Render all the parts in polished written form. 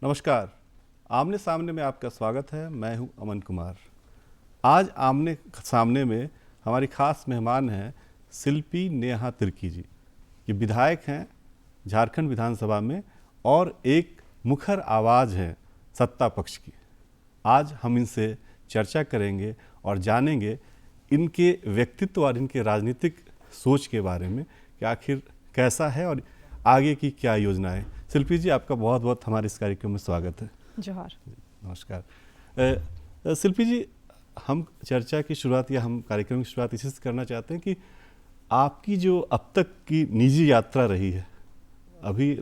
नमस्कार। आमने सामने में आपका स्वागत है। मैं हूं अमन कुमार। आज आमने सामने में हमारी खास मेहमान हैं शिल्पी नेहा तिर्की जी। ये विधायक हैं झारखंड विधानसभा में और एक मुखर आवाज़ है सत्ता पक्ष की। आज हम इनसे चर्चा करेंगे और जानेंगे इनके व्यक्तित्व और इनके राजनीतिक सोच के बारे में कि आखिर कैसा है और आगे की क्या योजना है। शिल्पी जी, आपका बहुत बहुत हमारे इस कार्यक्रम में स्वागत है। जोहार। नमस्कार। शिल्पी जी, हम चर्चा की शुरुआत या हम कार्यक्रम की शुरुआत इसी से करना चाहते हैं कि आपकी जो अब तक की निजी यात्रा रही है, अभी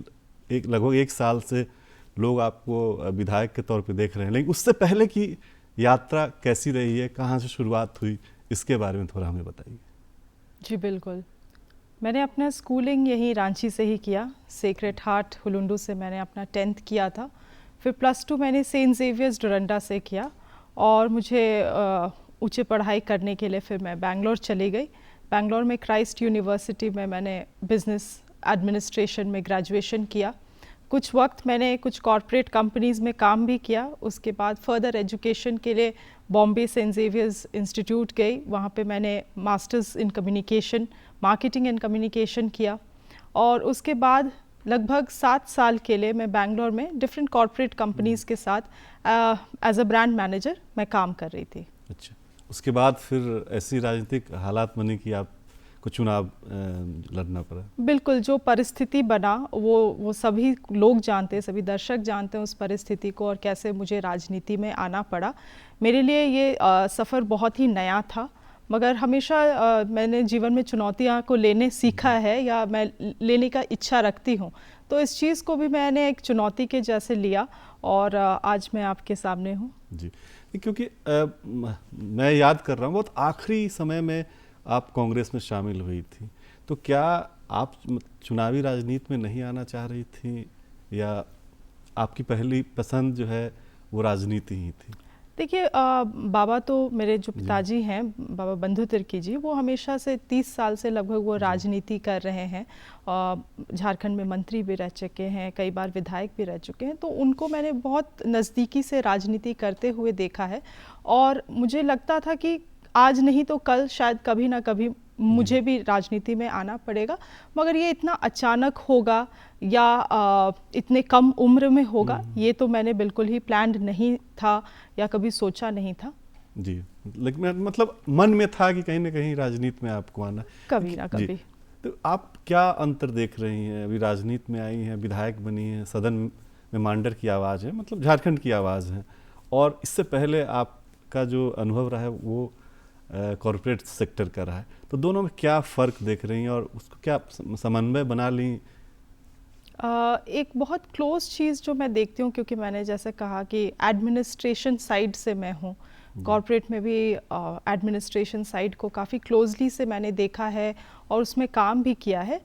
लगभग 1 साल से लोग आपको विधायक के तौर पे देख रहे हैं, लेकिन उससे पहले की यात्रा कैसी रही है, कहाँ से शुरुआत हुई, इसके बारे में थोड़ा हमें बताइए। जी बिल्कुल। मैंने अपना स्कूलिंग यहीं रांची से ही किया। सेक्रेड हार्ट हुलुंडू से मैंने अपना 10th किया था। फिर +2 मैंने सेंट जेवियर्स डोरंडा से किया और मुझे ऊंचे पढ़ाई करने के लिए फिर मैं बैंगलोर चली गई। बैंगलोर में क्राइस्ट यूनिवर्सिटी में मैंने बिज़नेस एडमिनिस्ट्रेशन में ग्रेजुएशन किया। कुछ वक्त मैंने कुछ कॉरपोरेट कंपनीज़ में काम भी किया। उसके बाद फर्दर एजुकेशन के लिए बॉम्बे सेंट जेवियर्स इंस्टीट्यूट गई। वहाँ पे मैंने masters in communication, marketing and communication किया और उसके बाद लगभग 7 साल के लिए मैं बैंगलोर में डिफरेंट कॉरपोरेट कंपनीज़ के साथ एज अ ब्रांड मैनेजर मैं काम कर रही थी। अच्छा, उसके बाद फिर ऐसी राजनीतिक हालात बने कि आपको चुनाव लड़ना पड़ा। बिल्कुल, जो परिस्थिति बना वो सभी लोग जानते हैं, सभी दर्शक जानते हैं उस परिस्थिति को और कैसे मुझे राजनीति में आना पड़ा। मेरे लिए ये सफ़र बहुत ही नया था, मगर हमेशा मैंने जीवन में चुनौतियाँ को लेने सीखा है या मैं लेने का इच्छा रखती हूँ। तो इस चीज़ को भी मैंने एक चुनौती के जैसे लिया और आज मैं आपके सामने हूँ। जी, क्योंकि मैं याद कर रहा हूँ बहुत आखिरी समय में आप कांग्रेस में शामिल हुई थी, तो क्या आप चुनावी राजनीति में नहीं आना चाह रही थी या आपकी पहली पसंद जो है वो राजनीति ही थी? देखिए, बाबा तो मेरे जो पिताजी हैं, बाबा बंधु तिर्की जी, वो हमेशा से 30 साल से लगभग वो राजनीति कर रहे हैं। झारखंड में मंत्री भी रह चुके हैं, कई बार विधायक भी रह चुके हैं, तो उनको मैंने बहुत नज़दीकी से राजनीति करते हुए देखा है और मुझे लगता था कि आज नहीं तो कल शायद कभी ना कभी मुझे भी राजनीति में आना पड़ेगा, मगर ये इतना अचानक होगा या इतने कम उम्र में होगा, ये तो मैंने बिल्कुल ही प्लान्ड नहीं था या कभी सोचा नहीं था। जी, लेकिन मतलब मन में था कि कहीं ना कहीं राजनीति में आपको आना कभी ना कभी। तो आप क्या अंतर देख रही हैं? अभी राजनीति में आई हैं, विधायक बनी हैं, सदन में मांडर की आवाज़ है, मतलब झारखंड की आवाज़ है, और इससे पहले आपका जो अनुभव रहा है वो कॉरपोरेट सेक्टर का रहा है, तो दोनों में क्या फ़र्क देख रही हैं और उसको क्या समन्वय बना ली? एक बहुत क्लोज चीज़ जो मैं देखती हूँ, क्योंकि मैंने जैसे कहा कि एडमिनिस्ट्रेशन साइड से मैं हूँ, कॉरपोरेट में भी एडमिनिस्ट्रेशन साइड को काफ़ी क्लोजली से मैंने देखा है और उसमें काम भी किया है।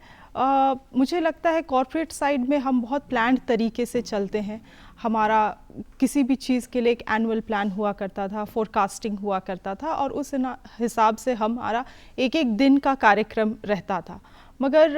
मुझे लगता है कॉरपोरेट साइड में हम बहुत प्लान्ड तरीके से चलते हैं। हमारा किसी भी चीज़ के लिए एक एनुअल प्लान हुआ करता था, फोरकास्टिंग हुआ करता था और उस हिसाब से हमारा एक एक दिन का कार्यक्रम रहता था। मगर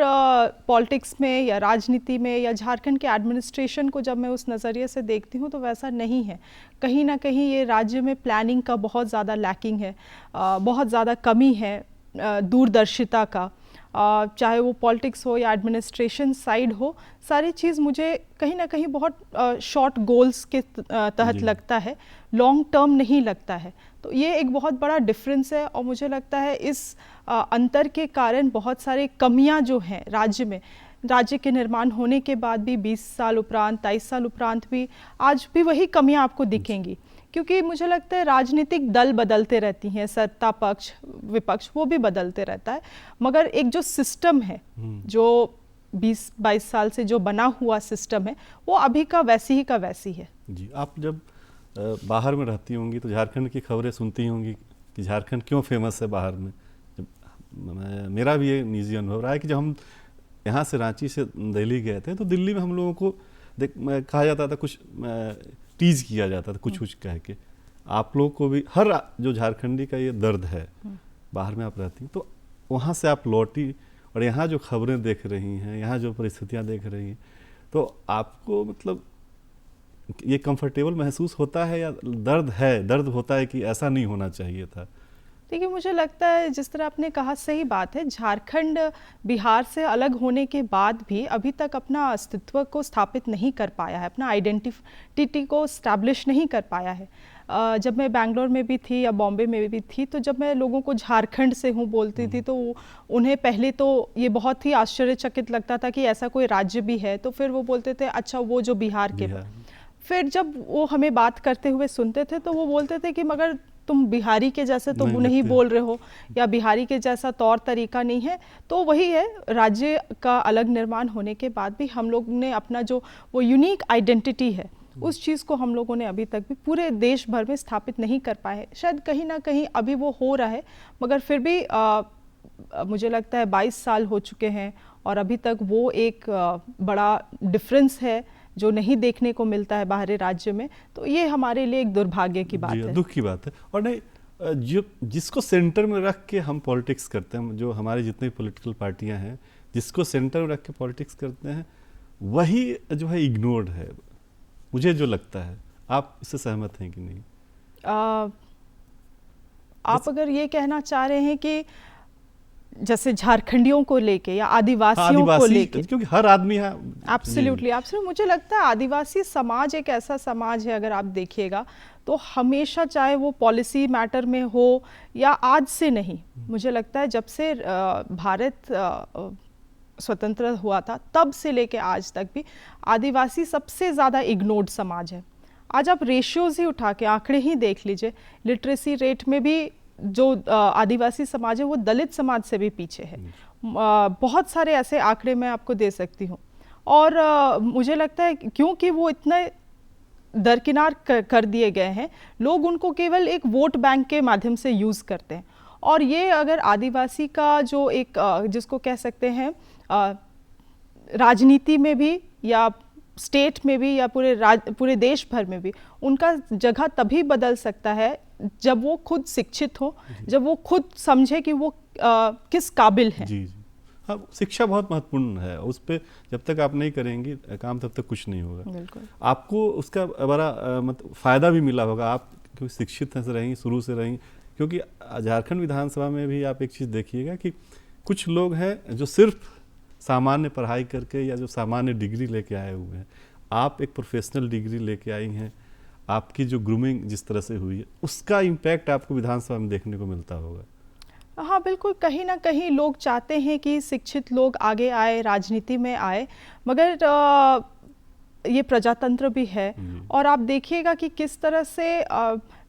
पॉलिटिक्स में या राजनीति में या झारखंड के एडमिनिस्ट्रेशन को जब मैं उस नज़रिए से देखती हूँ तो वैसा नहीं है। कहीं ना कहीं ये राज्य में प्लानिंग का बहुत ज़्यादा लैकिंग है, बहुत ज़्यादा कमी है दूरदर्शिता का। चाहे वो पॉलिटिक्स हो या एडमिनिस्ट्रेशन साइड हो, सारी चीज़ मुझे कहीं ना कहीं बहुत शॉर्ट गोल्स के तहत लगता है, लॉन्ग टर्म नहीं लगता है। तो ये एक बहुत बड़ा डिफरेंस है और मुझे लगता है इस अंतर के कारण बहुत सारे कमियां जो हैं राज्य में, राज्य के निर्माण होने के बाद भी 20 साल उपरांत, 23 साल उपरांत भी आज भी वही कमियां आपको दिखेंगी, क्योंकि मुझे लगता है राजनीतिक दल बदलते रहती हैं, सत्ता पक्ष विपक्ष वो भी बदलते रहता है, मगर एक जो सिस्टम है जो 20-22 साल से जो बना हुआ सिस्टम है वो अभी का वैसी ही का वैसी है। जी, आप जब बाहर में रहती होंगी तो झारखंड की खबरें सुनती होंगी कि झारखंड क्यों फेमस है बाहर में। जब मेरा भी ये निजी अनुभव रहा है कि जब हम यहाँ से रांची से दिल्ली गए थे तो दिल्ली में हम लोगों को कहा जाता था, कुछ टीज किया जाता था कुछ कह के। आप लोग को भी हर जो झारखंडी का ये दर्द है, बाहर में आप रहती हैं तो वहाँ से आप लौटी और यहाँ जो खबरें देख रही हैं, यहाँ जो परिस्थितियाँ देख रही हैं, तो आपको मतलब ये कंफर्टेबल महसूस होता है या दर्द होता है कि ऐसा नहीं होना चाहिए था? देखिए, मुझे लगता है जिस तरह आपने कहा सही बात है, झारखंड बिहार से अलग होने के बाद भी अभी तक अपना अस्तित्व को स्थापित नहीं कर पाया है, अपना आइडेंटिटी को स्टैब्लिश नहीं कर पाया है। जब मैं बैंगलोर में भी थी या बॉम्बे में भी थी, तो जब मैं लोगों को झारखंड से हूँ बोलती थी, तो उन्हें पहले तो ये बहुत ही आश्चर्यचकित लगता था कि ऐसा कोई राज्य भी है। तो फिर वो बोलते थे अच्छा वो जो बिहार के। फिर जब वो हमें बात करते हुए सुनते थे तो वो बोलते थे कि मगर तुम बिहारी के जैसे तो नहीं बोल रहे हो, या बिहारी के जैसा तौर तरीका नहीं है। तो वही है, राज्य का अलग निर्माण होने के बाद भी हम लोग ने अपना जो वो यूनिक आइडेंटिटी है, उस चीज़ को हम लोगों ने अभी तक भी पूरे देश भर में स्थापित नहीं कर पाए। शायद कहीं ना कहीं अभी वो हो रहा है, मगर फिर भी मुझे लगता है 22 साल हो चुके हैं और अभी तक वो एक बड़ा डिफरेंस है जो नहीं देखने को मिलता है बाहरी राज्य में। तो ये हमारे लिए एक दुर्भाग्य की बात है, दुख की बात है। और नहीं, जो जिसको सेंटर में रख के हम पॉलिटिक्स करते हैं, जो हमारे जितने पॉलिटिकल पार्टियां हैं जिसको सेंटर में रख के पॉलिटिक्स करते हैं, वही जो है इग्नोर्ड है, मुझे जो लगता है। आप इससे सहमत हैं कि नहीं? आप अगर ये कहना चाह रहे हैं कि जैसे झारखंडियों को लेके या आदिवासियों को लेके, क्योंकि हर आदमी है। Absolutely absolutely. मुझे लगता है आदिवासी समाज एक ऐसा समाज है, अगर आप देखिएगा तो हमेशा, चाहे वो पॉलिसी मैटर में हो या आज से नहीं, मुझे लगता है जब से भारत स्वतंत्र हुआ था तब से लेके आज तक भी आदिवासी सबसे ज़्यादा इग्नोर्ड समाज है। आज आप रेशियोज ही उठा के आंकड़े ही देख लीजिए, लिटरेसी रेट में भी जो आदिवासी समाज है वो दलित समाज से भी पीछे है। बहुत सारे ऐसे आंकड़े मैं आपको दे सकती हूँ। और मुझे लगता है क्योंकि वो इतने दरकिनार कर दिए गए हैं, लोग उनको केवल एक वोट बैंक के माध्यम से यूज़ करते हैं। और ये अगर आदिवासी का जो एक जिसको कह सकते हैं राजनीति में भी या स्टेट में भी या पूरे देश भर में भी उनका जगह तभी बदल सकता है जब वो खुद शिक्षित हो, जब वो खुद समझे कि वो किस काबिल है। जी जी, हाँ, शिक्षा बहुत महत्वपूर्ण है। उस पर जब तक आप नहीं करेंगे काम, तब तक कुछ नहीं होगा। बिल्कुल। आपको उसका बड़ा मतलब फ़ायदा भी मिला होगा, आप क्योंकि शिक्षित हैं, रहेंगी, शुरू से रहेंगी। क्योंकि झारखंड विधानसभा में भी आप एक चीज़ देखिएगा कि कुछ लोग हैं जो सिर्फ सामान्य पढ़ाई करके या जो सामान्य डिग्री लेके आए हुए हैं। आप एक प्रोफेशनल डिग्री लेके आई हैं, आपकी जो ग्रूमिंग जिस तरह से हुई है, उसका इम्पैक्ट आपको विधानसभा में देखने को मिलता होगा। हाँ बिल्कुल, कहीं ना कहीं लोग चाहते हैं कि शिक्षित लोग आगे आए, राजनीति में आए, मगर ये प्रजातंत्र भी है। और आप देखिएगा कि किस तरह से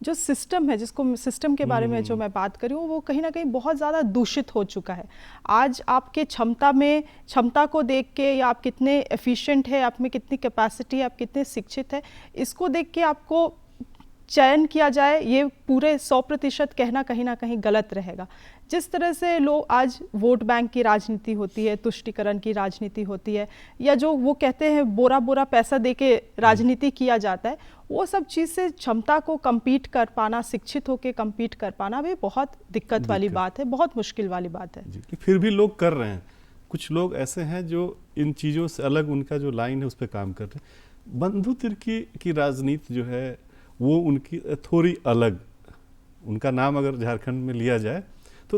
जो सिस्टम है, जिसको सिस्टम के बारे में जो मैं बात कर रही हूँ, वो कहीं ना कहीं बहुत ज़्यादा दूषित हो चुका है। आज आपके क्षमता को देख के, या आप कितने एफिशिएंट है, आप में कितनी कैपेसिटी है, आप कितने शिक्षित है, इसको देख के आपको चयन किया जाए, ये पूरे 100% कहना कहीं ना कहीं गलत रहेगा। जिस तरह से लोग आज वोट बैंक की राजनीति होती है, तुष्टीकरण की राजनीति होती है, या जो वो कहते हैं बोरा बोरा पैसा देके राजनीति किया जाता है, वो सब चीज़ से क्षमता को compete कर पाना, शिक्षित होकर compete कर पाना भी बहुत दिक्कत वाली बात है, बहुत मुश्किल वाली बात है। जी, फिर भी लोग कर रहे हैं। कुछ लोग ऐसे हैं जो इन चीज़ों से अलग, उनका जो लाइन है उस पर काम कर रहे हैं। बंधु तिर्की की राजनीति जो है वो उनकी थोड़ी अलग, उनका नाम अगर झारखंड में लिया जाए तो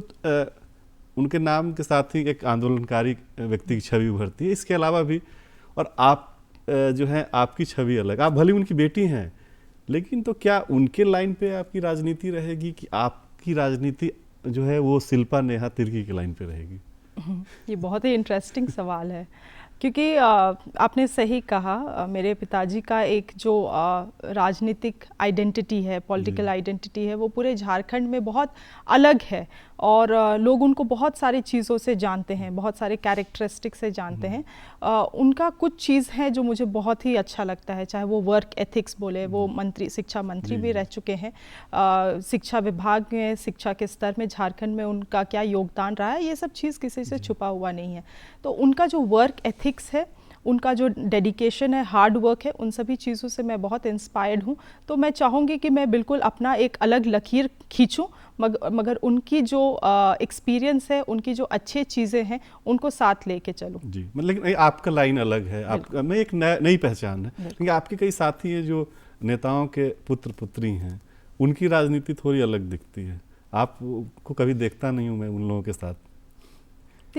उनके नाम के साथ ही एक आंदोलनकारी व्यक्ति की छवि उभरती है। इसके अलावा भी, और आप जो है आपकी छवि अलग, आप भले उनकी बेटी हैं, लेकिन तो क्या उनके लाइन पे आपकी राजनीति रहेगी कि आपकी राजनीति जो है वो शिल्पा नेहा तिर्की की लाइन पे रहेगी? ये बहुत ही इंटरेस्टिंग सवाल है, क्योंकि आपने सही कहा, मेरे पिताजी का एक जो राजनीतिक आइडेंटिटी है, पॉलिटिकल आइडेंटिटी है, वो पूरे झारखंड में बहुत अलग है। और लोग उनको बहुत सारी चीज़ों से जानते हैं, बहुत सारे कैरेक्टरिस्टिक से जानते हैं। उनका कुछ चीज़ है जो मुझे बहुत ही अच्छा लगता है, चाहे वो वर्क एथिक्स बोले, वो शिक्षा मंत्री भी रह चुके हैं, शिक्षा विभाग में शिक्षा के स्तर में झारखंड में उनका क्या योगदान रहा है, ये सब चीज़ किसी से छुपा हुआ नहीं है। तो उनका जो वर्क एथिक्स है उनका जो डेडिकेशन है, हार्ड वर्क है, उन सभी चीज़ों से मैं बहुत इंस्पायर्ड हूँ। तो मैं चाहूँगी कि मैं बिल्कुल अपना एक अलग लकीर खींचूँ, मगर उनकी जो एक्सपीरियंस है, उनकी जो अच्छी चीज़ें हैं, उनको साथ लेके चलूँ। जी, मतलब लेकिन आपका लाइन अलग है, आपका में एक नई पहचान है। क्योंकि आपके कई साथी हैं जो नेताओं के पुत्र पुत्री हैं, उनकी राजनीति थोड़ी अलग दिखती है। आपको कभी देखता नहीं हूँ मैं उन लोगों के साथ।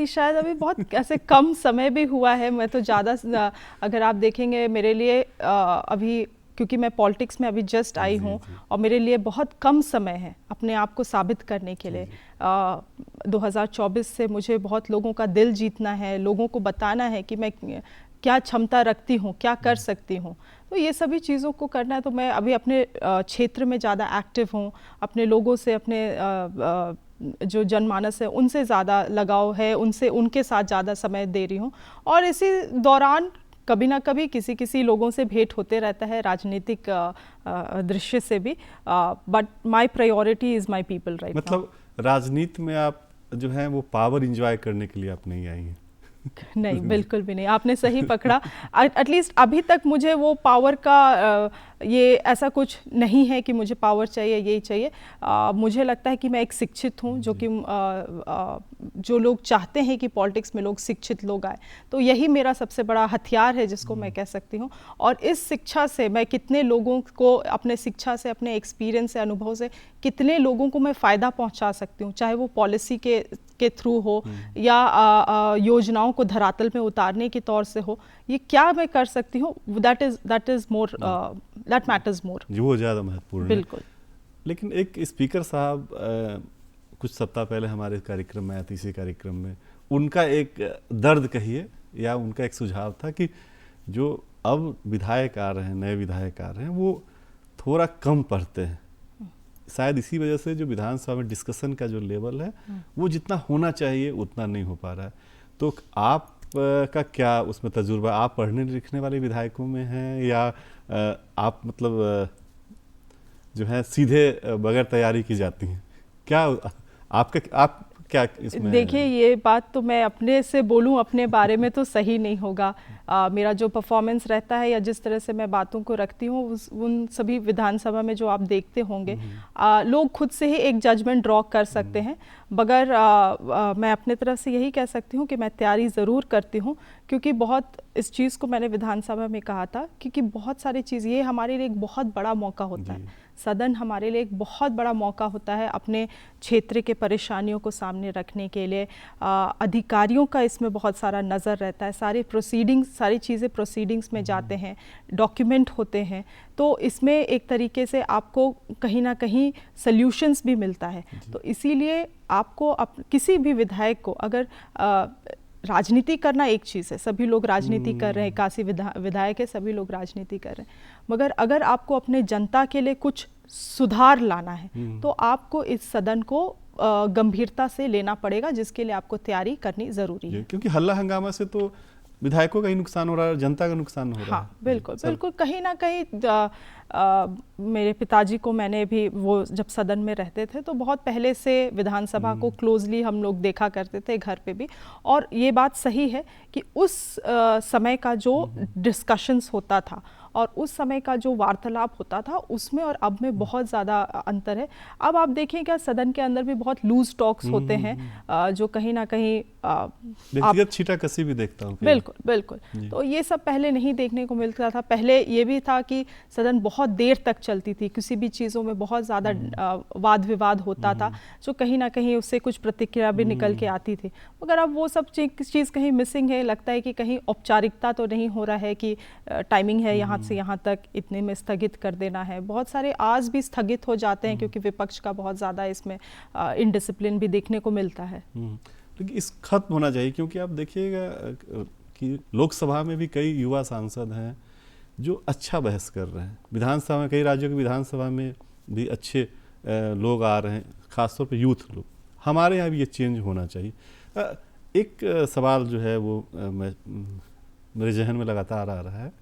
शायद अभी बहुत ऐसे कम समय भी हुआ है। मैं तो ज़्यादा, अगर आप देखेंगे मेरे लिए अभी, क्योंकि मैं पॉलिटिक्स में अभी जस्ट आई हूँ और मेरे लिए बहुत कम समय है अपने आप को साबित करने के लिए। 2024 से मुझे बहुत लोगों का दिल जीतना है, लोगों को बताना है कि मैं क्या क्षमता रखती हूँ, क्या कर सकती हूँ। तो ये सभी चीज़ों को करना है। तो मैं अभी अपने क्षेत्र में ज़्यादा एक्टिव हूँ, अपने लोगों से, अपने जो जनमानस है उनसे ज़्यादा लगाव है, उनके साथ ज़्यादा समय दे रही हूँ। और इसी दौरान कभी ना कभी किसी लोगों से भेंट होते रहता है, राजनीतिक दृश्य से भी। But my priority is my people right now. मतलब राजनीति में आप जो है वो पावर एंजॉय करने के लिए आप नहीं आई हैं? नहीं, बिल्कुल भी नहीं, आपने सही पकड़ा। एटलीस्ट अभी तक मुझे वो पावर का ये ऐसा कुछ नहीं है कि मुझे पावर चाहिए, यही चाहिए। मुझे लगता है कि मैं एक शिक्षित हूँ, जो कि जो लोग चाहते हैं कि पॉलिटिक्स में लोग शिक्षित लोग आए, तो यही मेरा सबसे बड़ा हथियार है जिसको मैं कह सकती हूँ। और इस शिक्षा से मैं कितने लोगों को, अपने शिक्षा से, अपने एक्सपीरियंस से, अनुभव से कितने लोगों को मैं फ़ायदा पहुँचा सकती हूँ, चाहे वो पॉलिसी के थ्रू हो या योजनाओं को धरातल में उतारने के तौर से हो, ये क्या मैं कर सकती हूँ, दैट मैटर्स मोर। वो ज़्यादा महत्वपूर्ण है। बिल्कुल। लेकिन एक स्पीकर साहब कुछ सप्ताह पहले हमारे कार्यक्रम में आए थे, इसी कार्यक्रम में उनका एक दर्द कहिए या उनका एक सुझाव था कि जो अब विधायक आ रहे हैं, नए विधायक आ रहे हैं, वो थोड़ा कम पढ़ते हैं। शायद इसी वजह से जो विधानसभा में डिस्कशन का जो लेवल है वो जितना होना चाहिए उतना नहीं हो पा रहा है। तो आप का क्या उसमें तजुर्बा, आप पढ़ने लिखने वाले विधायकों में हैं या आप मतलब जो है सीधे बगैर तैयारी की जाती हैं? क्या आप क्या इसमें? देखिए, ये बात तो मैं अपने से बोलूं अपने बारे में तो सही नहीं होगा। मेरा जो परफॉर्मेंस रहता है या जिस तरह से मैं बातों को रखती हूँ, उन सभी विधानसभा में जो आप देखते होंगे, लोग खुद से ही एक जजमेंट ड्रॉ कर सकते हैं। मगर मैं अपने तरफ से यही कह सकती हूँ कि मैं तैयारी ज़रूर करती हूँ, क्योंकि बहुत इस चीज़ को मैंने विधानसभा में कहा था, क्योंकि बहुत सारी चीज़, ये हमारे लिए एक बहुत बड़ा मौका होता है। सदन हमारे लिए एक बहुत बड़ा मौका होता है अपने क्षेत्र के परेशानियों को सामने रखने के लिए। अधिकारियों का इसमें बहुत सारा नज़र रहता है, सारी चीज़ें प्रोसीडिंग्स में जाते हैं, डॉक्यूमेंट होते हैं, तो इसमें एक तरीके से आपको कहीं ना कहीं सल्यूशंस भी मिलता है। तो इसीलिए आपको किसी भी विधायक को, अगर राजनीति करना एक चीज़ है, सभी लोग राजनीति कर रहे हैं, काशी विधायक है, सभी लोग राजनीति कर रहे हैं, मगर अगर आपको अपने जनता के लिए कुछ सुधार लाना है तो आपको इस सदन को गंभीरता से लेना पड़ेगा, जिसके लिए आपको तैयारी करनी ज़रूरी है। क्योंकि हल्ला हंगामा से तो विधायकों का ही नुकसान हो रहा है, जनता का नुकसान हो रहा है। हाँ, बिल्कुल बिल्कुल। कहीं ना कहीं मेरे पिताजी को, मैंने भी, वो जब सदन में रहते थे तो बहुत पहले से विधानसभा को क्लोजली हम लोग देखा करते थे घर पे भी। और ये बात सही है कि उस समय का जो डिस्कशंस होता था और उस समय का जो वार्तालाप होता था, उसमें और अब में बहुत ज़्यादा अंतर है। अब आप देखें सदन के अंदर भी बहुत लूज टॉक्स होते हैं, जो कहीं ना कहीं व्यक्तिगत छींटाकशी भी देखता हूँ। बिल्कुल बिल्कुल। तो ये सब पहले नहीं देखने को मिलता था। पहले ये भी था कि सदन बहुत देर तक चलती थी, किसी भी चीज़ों में बहुत ज़्यादा वाद विवाद होता था, जो कहीं ना कहीं उससे कुछ प्रतिक्रिया भी निकल के आती थी। मगर अब वो सब चीज़ कहीं मिसिंग है। लगता है कि कहीं औपचारिकता तो नहीं हो रहा है कि टाइमिंग है यहाँ से यहाँ तक, इतने में स्थगित कर देना है। बहुत सारे आज भी स्थगित हो जाते हैं क्योंकि विपक्ष का बहुत ज़्यादा इसमें इनडिसिप्लिन भी देखने को मिलता है। लेकिन इस खत्म होना चाहिए, क्योंकि आप देखिएगा कि लोकसभा में भी कई युवा सांसद हैं जो अच्छा बहस कर रहे हैं। विधानसभा में, कई राज्यों की विधानसभा में भी अच्छे लोग आ रहे हैं, खासतौर पे यूथ लोग। हमारे यहाँ भी ये चेंज होना चाहिए। एक सवाल जो है वो मेरे जहन में लगातार आ रहा है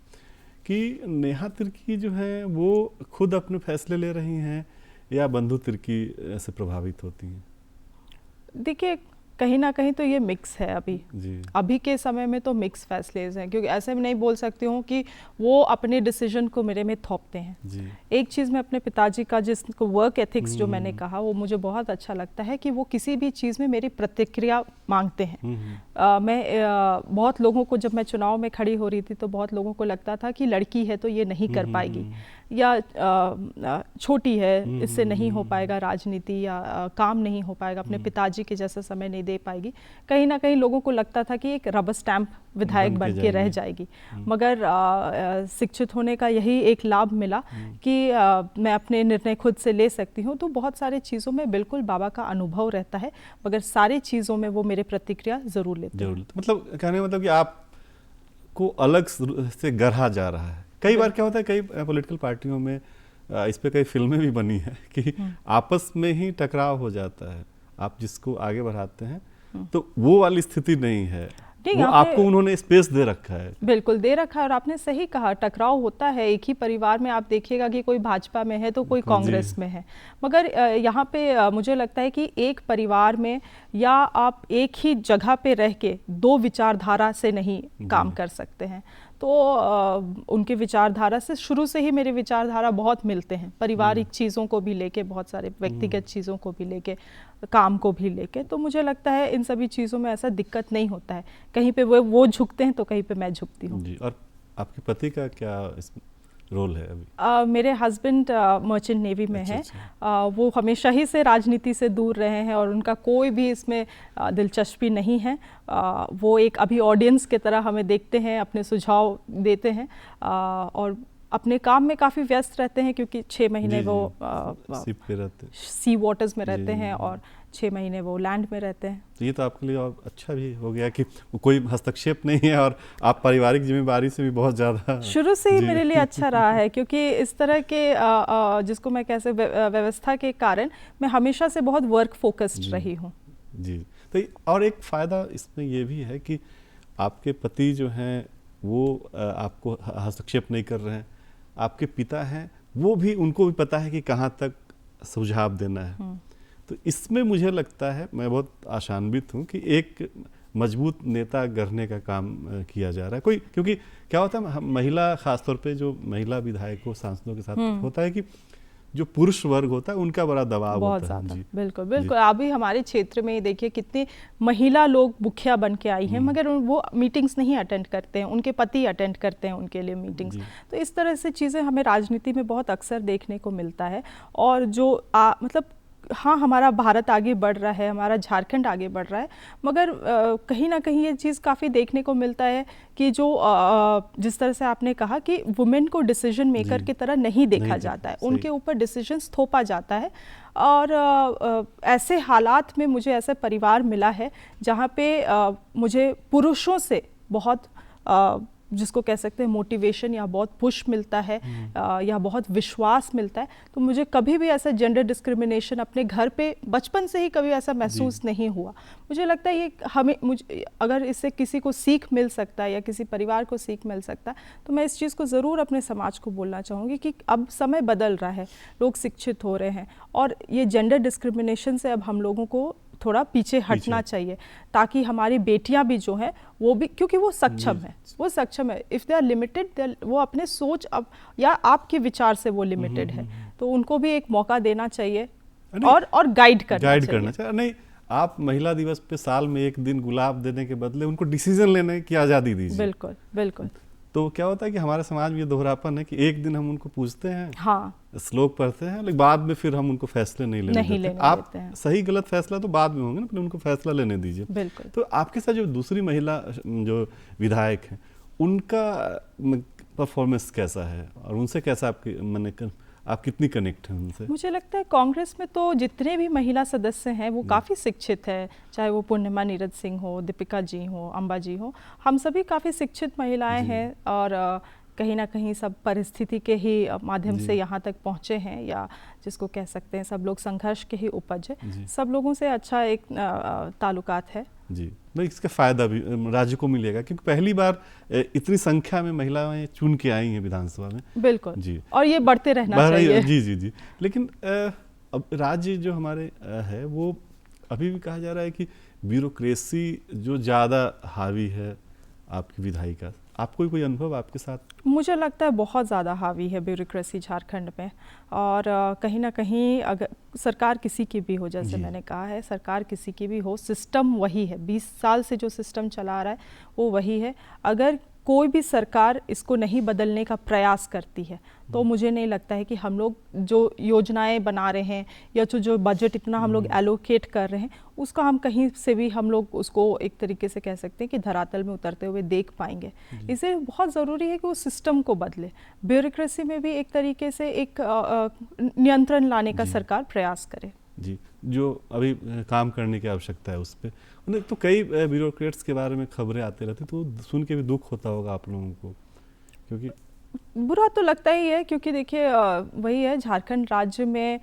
कि नेहा तिर्की जो है वो खुद अपने फैसले ले रही हैं या बंधु तिर्की से प्रभावित होती हैं? देखिए, कहीं ना कहीं तो ये मिक्स है अभी जी अभी के समय में तो मिक्स फैसले हैं, क्योंकि ऐसे में नहीं बोल सकती हूँ कि वो अपने डिसीजन को मेरे में थोपते हैं। जी एक चीज़ मैं अपने पिताजी का जिसको वर्क एथिक्स जो मैंने कहा वो मुझे बहुत अच्छा लगता है कि वो किसी भी चीज़ में मेरी प्रतिक्रिया मांगते हैं। बहुत लोगों को, जब मैं चुनाव में खड़ी हो रही थी तो बहुत लोगों को लगता था कि लड़की है तो ये नहीं कर पाएगी, या छोटी है इससे नहीं हो पाएगा राजनीति, या काम नहीं हो पाएगा, अपने पिताजी के जैसा समय नहीं दे पाएगी। कहीं ना कहीं लोगों को लगता था कि एक रबर स्टैंप विधायक बन के रह जाएगी। मगर शिक्षित होने का यही एक लाभ मिला कि मैं अपने निर्णय खुद से ले सकती हूँ। तो बहुत सारे चीज़ों में बिल्कुल बाबा का अनुभव रहता है, मगर सारी चीज़ों में वो मेरे प्रतिक्रिया ज़रूर लेते हैं। मतलब कहने का मतलब कि आपको अलग से गढ़ा जा रहा है। कई बार क्या होता है, कई पॉलिटिकल पार्टियों में इस पे कई फिल्में भी बनी है कि आपस में ही टकराव हो जाता है, आप जिसको आगे बढ़ाते हैं तो वो वाली स्थिति नहीं है, वो आपको उन्होंने स्पेस दे रखा है। बिल्कुल दे रखा है, और आपने सही कहा, टकराव होता है एक ही परिवार में। आप देखिएगा कि कोई भाजपा में है तो कोई कांग्रेस में है, मगर यहाँ पे मुझे लगता है कि एक परिवार में या आप एक ही जगह पे रह के दो विचारधारा से नहीं काम कर सकते हैं। तो उनके विचारधारा से शुरू से ही मेरे विचारधारा बहुत मिलते हैं, पारिवारिक चीज़ों को भी लेके, बहुत सारे व्यक्तिगत चीज़ों को भी लेके, काम को भी लेके। तो मुझे लगता है इन सभी चीज़ों में ऐसा दिक्कत नहीं होता है, कहीं पे वो झुकते हैं तो कहीं पे मैं झुकती हूँ। जी। और आपके पति का क्या इसमें रोल है अभी? मेरे हस्बैंड मर्चेंट नेवी में हैं। वो हमेशा ही से राजनीति से दूर रहे हैं और उनका कोई भी इसमें दिलचस्पी नहीं है। वो एक अभी ऑडियंस की तरह हमें देखते हैं, अपने सुझाव देते हैं, और अपने काम में काफ़ी व्यस्त रहते हैं, क्योंकि 6 महीने वो सी वाटर्स में रहते हैं और 6 महीने वो लैंड में रहते हैं। तो ये तो आपके लिए और अच्छा भी हो गया कि कोई हस्तक्षेप नहीं है और आप पारिवारिक जिम्मेदारी से भी बहुत ज़्यादा शुरू से ही मेरे लिए अच्छा रहा है, क्योंकि इस तरह के जिसको मैं कैसे व्यवस्था के कारण मैं हमेशा से बहुत वर्क फोकस्ड रही हूँ। जी। तो और एक फ़ायदा इसमें ये भी है कि आपके पति जो हैं वो आपको हस्तक्षेप नहीं कर रहे हैं, आपके पिता हैं वो भी, उनको भी पता है कि कहाँ तक सुझाव देना है। तो इसमें मुझे लगता है, मैं बहुत आशान्वित हूँ कि एक मजबूत नेता गढ़ने का काम किया जा रहा है। कोई, क्योंकि क्या होता है, महिला, खासतौर पे जो महिला विधायकों सांसदों के साथ होता है कि जो पुरुष वर्ग होता है उनका बड़ा दबाव होता है। जी। बिल्कुल बिल्कुल। अभी हमारे क्षेत्र में देखिए कितने महिला लोग मुखिया बन के आई हैं, मगर वो मीटिंग्स नहीं अटेंड करते हैं, उनके पति अटेंड करते हैं उनके लिए मीटिंग्स। तो इस तरह से चीज़ें हमें राजनीति में बहुत अक्सर देखने को मिलता है। और जो मतलब हाँ, हमारा भारत आगे बढ़ रहा है, हमारा झारखंड आगे बढ़ रहा है, मगर कहीं ना कहीं ये चीज़ काफ़ी देखने को मिलता है कि जो जिस तरह से आपने कहा कि वुमेन को डिसीजन मेकर की तरह नहीं देखा जाता है, उनके ऊपर डिसीजंस थोपा जाता है। और ऐसे हालात में मुझे ऐसा परिवार मिला है जहाँ पे मुझे पुरुषों से बहुत जिसको कह सकते हैं मोटिवेशन या बहुत पुश मिलता है, या बहुत विश्वास मिलता है। तो मुझे कभी भी ऐसा जेंडर डिस्क्रिमिनेशन अपने घर पे बचपन से ही कभी ऐसा महसूस नहीं हुआ। मुझे लगता है ये मुझे अगर इससे किसी को सीख मिल सकता है या किसी परिवार को सीख मिल सकता है, तो मैं इस चीज़ को ज़रूर अपने समाज को बोलना चाहूँगी कि अब समय बदल रहा है, लोग शिक्षित हो रहे हैं, और ये जेंडर डिस्क्रिमिनेशन से अब हम लोगों को थोड़ा पीछे हटना चाहिए, ताकि हमारी बेटियां भी जो हैं वो भी, क्योंकि वो सक्षम है, इफ़ दे आर लिमिटेड, वो अपने सोच अब या आपके विचार से वो लिमिटेड है, तो उनको भी एक मौका देना चाहिए और गाइड करना चाहिए। नहीं, आप महिला दिवस पे साल में एक दिन गुलाब देने के बदले उनको डिसीजन लेने की आज़ादी दीजिए। बिल्कुल बिल्कुल। तो क्या होता है कि हमारे समाज में ये दोहरापन है कि एक दिन हम उनको पूछते हैं, हाँ, श्लोक पढ़ते हैं, लेकिन बाद में फिर हम उनको फैसले नहीं लेने देते। आप सही गलत फैसला तो बाद में होंगे ना, उनको फैसला लेने दीजिए। बिल्कुल। तो आपके साथ जो दूसरी महिला जो विधायक हैं, उनका परफॉर्मेंस कैसा है और उनसे कैसा आप कितनी कनेक्ट हैं उनसे? मुझे लगता है कांग्रेस में तो जितने भी महिला सदस्य हैं वो काफ़ी शिक्षित है, चाहे वो पूर्णिमा नीरज सिंह हो, दीपिका जी हो, अम्बा जी हो, हम सभी काफ़ी शिक्षित महिलाएं हैं, और कहीं ना कहीं सब परिस्थिति के ही माध्यम से यहाँ तक पहुँचे हैं, या जिसको कह सकते हैं सब लोग संघर्ष के ही उपज है। सब लोगों से अच्छा एक ताल्लुकात है। जी, भाई इसका फ़ायदा भी राज्य को मिलेगा, क्योंकि पहली बार इतनी संख्या में महिलाएं चुन के आई हैं विधानसभा में। बिल्कुल जी, और ये बढ़ते रहना चाहिए। जी जी जी। लेकिन अब राज्य जो हमारे है वो अभी भी कहा जा रहा है कि ब्यूरोक्रेसी जो ज़्यादा हावी है आपकी विधायी का, आपको कोई अनुभव आपके साथ? मुझे लगता है बहुत ज़्यादा हावी है ब्यूरोक्रेसी झारखंड में, और कहीं ना कहीं अगर सरकार किसी की भी हो, जैसे मैंने कहा है, सरकार किसी की भी हो, सिस्टम वही है। 20 साल से जो सिस्टम चला आ रहा है वो वही है। अगर कोई भी सरकार इसको नहीं बदलने का प्रयास करती है तो मुझे नहीं लगता है कि हम लोग जो योजनाएं बना रहे हैं या जो बजट इतना हम लोग एलोकेट कर रहे हैं उसका हम कहीं से भी हम लोग उसको एक तरीके से कह सकते हैं कि धरातल में उतरते हुए देख पाएंगे। इसलिए बहुत ज़रूरी है कि वो सिस्टम को बदले। ब्यूरोक्रेसी में भी एक तरीके से एक नियंत्रण लाने का सरकार प्रयास करे। जी, जो अभी काम करने की आवश्यकता है उस पर। उन्हें तो कई ब्यूरोक्रेट्स के बारे में खबरें आते रहती, तो सुन के भी दुख होता होगा आप लोगों को, क्योंकि बुरा तो लगता ही है, क्योंकि देखिए वही है, झारखंड राज्य में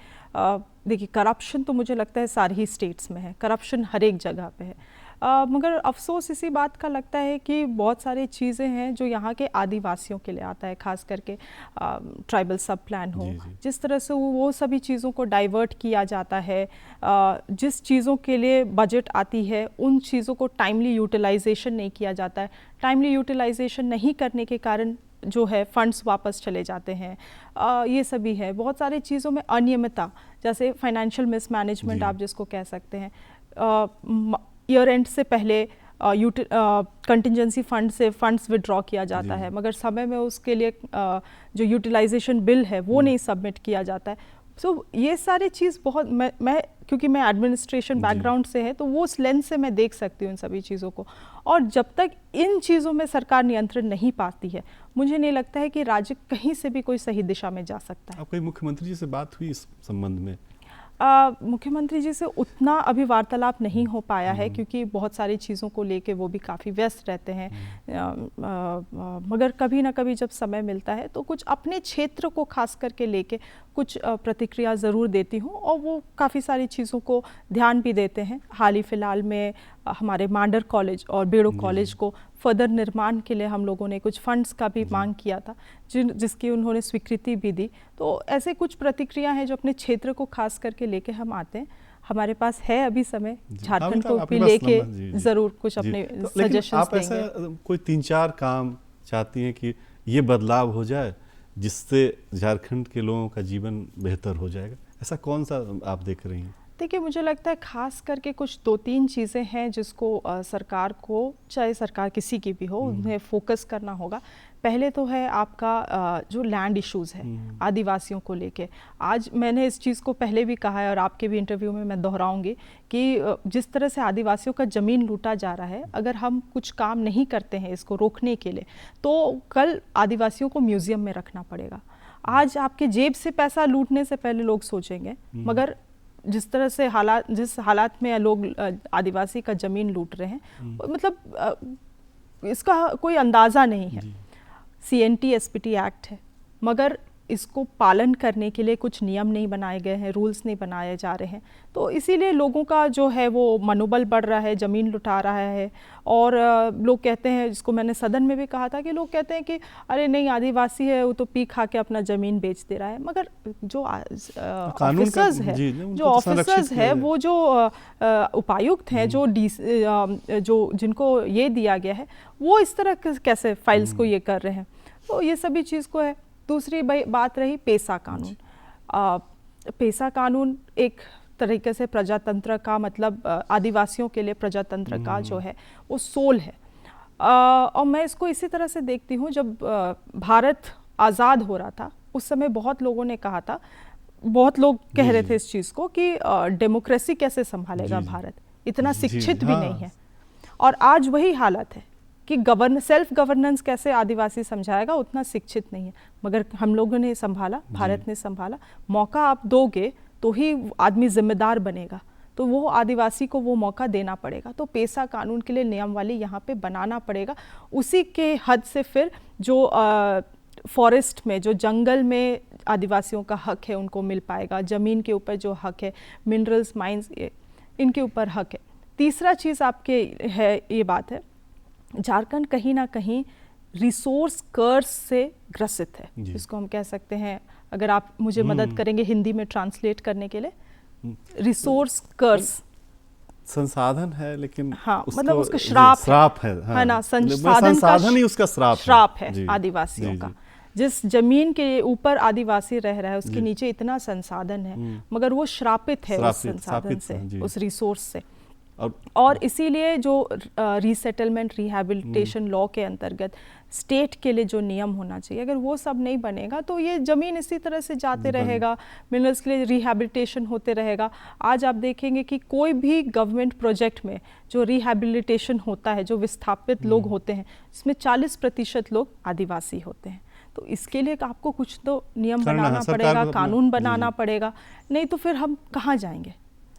देखिए करप्शन तो मुझे लगता है सारी ही स्टेट्स में है, करप्शन हर एक जगह पे है। मगर अफसोस इसी बात का लगता है कि बहुत सारी चीज़ें हैं जो यहाँ के आदिवासियों के लिए आता है, खास करके ट्राइबल सब प्लान हो, जिस तरह से वो सभी चीज़ों को डाइवर्ट किया जाता है। जिस चीज़ों के लिए बजट आती है उन चीज़ों को टाइमली यूटिलाइजेशन नहीं किया जाता है। टाइमली यूटिलाइजेशन नहीं करने के कारण जो है फंड्स वापस चले जाते हैं। ये सभी है। बहुत सारी चीज़ों में अनियमितता, जैसे फाइनेंशियल मिसमैनेजमेंट आप जिसको कह सकते हैं। ईयर एंड से पहले कंटिजेंसी फंड से फंड्स विड्रॉ किया जाता है, मगर समय में उसके लिए जो यूटिलाइजेशन बिल है वो नहीं सबमिट किया जाता है। सो ये सारी चीज़ बहुत मैं क्योंकि मैं एडमिनिस्ट्रेशन बैकग्राउंड से है तो वो उस लेंस से मैं देख सकती हूँ इन सभी चीज़ों को। और जब तक इन चीज़ों में सरकार नियंत्रण नहीं पाती है, मुझे नहीं लगता है कि राज्य कहीं से भी कोई सही दिशा में जा सकता है। आपकी मुख्यमंत्री जी से बात हुई इस संबंध में? मुख्यमंत्री जी से उतना अभी वार्तालाप नहीं हो पाया है, क्योंकि बहुत सारी चीज़ों को लेके वो भी काफ़ी व्यस्त रहते हैं। मगर कभी ना कभी जब समय मिलता है तो कुछ अपने क्षेत्र को खास करके लेके कुछ प्रतिक्रिया ज़रूर देती हूँ, और वो काफ़ी सारी चीज़ों को ध्यान भी देते हैं। हाल ही फ़िलहाल में हमारे मांडर कॉलेज और बेड़ो कॉलेज को फर्दर निर्माण के लिए हम लोगों ने कुछ फंड्स का भी मांग किया था, जिसकी उन्होंने स्वीकृति भी दी। तो ऐसे कुछ प्रतिक्रिया हैं जो अपने क्षेत्र को खास करके लेके हम आते हैं। हमारे पास है अभी समय, झारखंड को भी लेके ज़रूर कुछ अपने सजेशंस देंगे। ऐसा कोई 3-4 काम चाहती हैं कि ये बदलाव हो जाए जिससे झारखंड के लोगों का जीवन बेहतर हो जाएगा, ऐसा कौन सा आप देख रही हैं? देखिए, मुझे लगता है खास करके कुछ 2-3 चीज़ें हैं जिसको सरकार को, चाहे सरकार किसी की भी हो, उन्हें फोकस करना होगा। पहले तो है आपका जो लैंड इश्यूज़ है आदिवासियों को लेके। आज मैंने इस चीज़ को पहले भी कहा है और आपके भी इंटरव्यू में मैं दोहराऊंगी कि जिस तरह से आदिवासियों का ज़मीन लूटा जा रहा है, अगर हम कुछ काम नहीं करते हैं इसको रोकने के लिए, तो कल आदिवासियों को म्यूज़ियम में रखना पड़ेगा। आज आपके जेब से पैसा लूटने से पहले लोग सोचेंगे, मगर जिस तरह से जिस हालात में लोग आदिवासी का ज़मीन लूट रहे हैं, मतलब इसका कोई अंदाज़ा नहीं है। CNT SPT एक्ट है, मगर इसको पालन करने के लिए कुछ नियम नहीं बनाए गए हैं, रूल्स नहीं बनाए जा रहे हैं। तो इसीलिए लोगों का जो है वो मनोबल बढ़ रहा है, ज़मीन लुटा रहा है। और लोग कहते हैं, जिसको मैंने सदन में भी कहा था, कि लोग कहते हैं कि अरे नहीं, आदिवासी है वो तो पी खा के अपना ज़मीन बेच दे रहा है। मगर जो ऑफिसर्स है वो जो उपायुक्त हैं, जो जिनको ये दिया गया है, वो इस तरह कैसे फाइल्स को ये कर रहे हैं। तो ये सभी चीज़ को है। दूसरी बात रही पेशा कानून। पेशा कानून एक तरीके से प्रजातंत्र का, मतलब आदिवासियों के लिए प्रजातंत्र का जो है वो सोल है। और मैं इसको इसी तरह से देखती हूँ, जब भारत आज़ाद हो रहा था उस समय बहुत लोगों ने कहा था, बहुत लोग कह रहे थे इस चीज़ को कि डेमोक्रेसी कैसे संभालेगा भारत, इतना शिक्षित भी नहीं है। और आज वही हालत है कि सेल्फ गवर्नेंस कैसे आदिवासी समझाएगा, उतना शिक्षित नहीं है। मगर हम लोगों ने संभाला, भारत ने संभाला। मौका आप दोगे तो ही आदमी जिम्मेदार बनेगा, तो वो आदिवासी को वो मौका देना पड़ेगा। तो पेशा कानून के लिए नियमावली यहाँ पे बनाना पड़ेगा। उसी के हद से फिर जो फॉरेस्ट में, जो जंगल में आदिवासियों का हक है उनको मिल पाएगा। ज़मीन के ऊपर जो हक है, मिनरल्स, माइंस, इनके ऊपर हक है। तीसरा चीज़ आपके है, ये बात है, झारखंड कहीं ना कहीं रिसोर्स कर्स से ग्रसित है, जिसको हम कह सकते हैं, अगर आप मुझे मदद करेंगे हिंदी में ट्रांसलेट करने के लिए, रिसोर्स कर्स। संसाधन है, लेकिन हाँ, उसको मतलब उसका श्राप है, हाँ, है ना, संसाधन संसाधन ही उसका श्राप है जी, आदिवासियों जी, का। जी, जिस जमीन के ऊपर आदिवासी रह रहा है उसके जी। नीचे इतना संसाधन है, मगर वो श्रापित है उस संसाधन से, जी। उस रिसोर्स से। और और इसीलिए जो रीसेटलमेंट रिहैबिलिटेशन लॉ के अंतर्गत स्टेट के लिए जो नियम होना चाहिए, अगर वो सब नहीं बनेगा तो ये ज़मीन इसी तरह से जाते रहेगा, मिनरल्स के लिए रिहैबिलिटेशन होते रहेगा। आज आप देखेंगे कि कोई भी गवर्नमेंट प्रोजेक्ट में जो रिहैबिलिटेशन होता है, जो विस्थापित लोग होते हैं, इसमें 40% लोग आदिवासी होते हैं। तो इसके लिए आपको कुछ तो नियम बनाना पड़ेगा, कानून बनाना पड़ेगा, नहीं तो फिर हम कहाँ जाएंगे।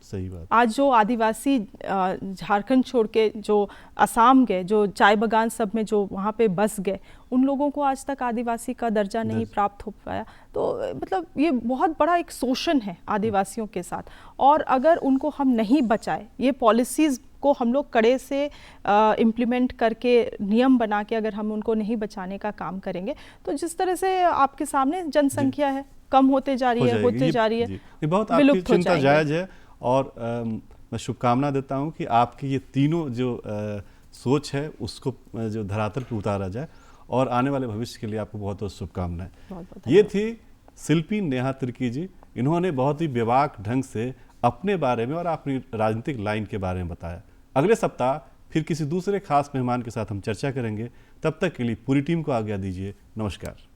सही बात। आज जो आदिवासी झारखंड छोड़ के जो असम गए, जो चाय बागान सब में जो वहाँ पे बस गए, उन लोगों को आज तक आदिवासी का दर्जा नहीं प्राप्त हो पाया। तो मतलब ये बहुत बड़ा एक शोषण है आदिवासियों के साथ। और अगर उनको हम नहीं बचाए, ये पॉलिसीज़ को हम लोग कड़े से इम्प्लीमेंट करके, नियम बना के अगर हम उनको नहीं बचाने का काम करेंगे, तो जिस तरह से आपके सामने जनसंख्या है कम होते जा रही है, होते जा रही है, ये बहुत आपकी चिंता जायज़ है। और मैं शुभकामना देता हूं कि आपकी ये तीनों जो सोच है उसको जो धरातल पर उतारा जाए, और आने वाले भविष्य के लिए आपको बहुत बहुत शुभकामनाएं। ये थी शिल्पी नेहा तिर्की जी। इन्होंने बहुत ही बेबाक ढंग से अपने बारे में और अपनी राजनीतिक लाइन के बारे में बताया। अगले सप्ताह फिर किसी दूसरे खास मेहमान के साथ हम चर्चा करेंगे। तब तक के लिए पूरी टीम को आज्ञा दीजिए। नमस्कार।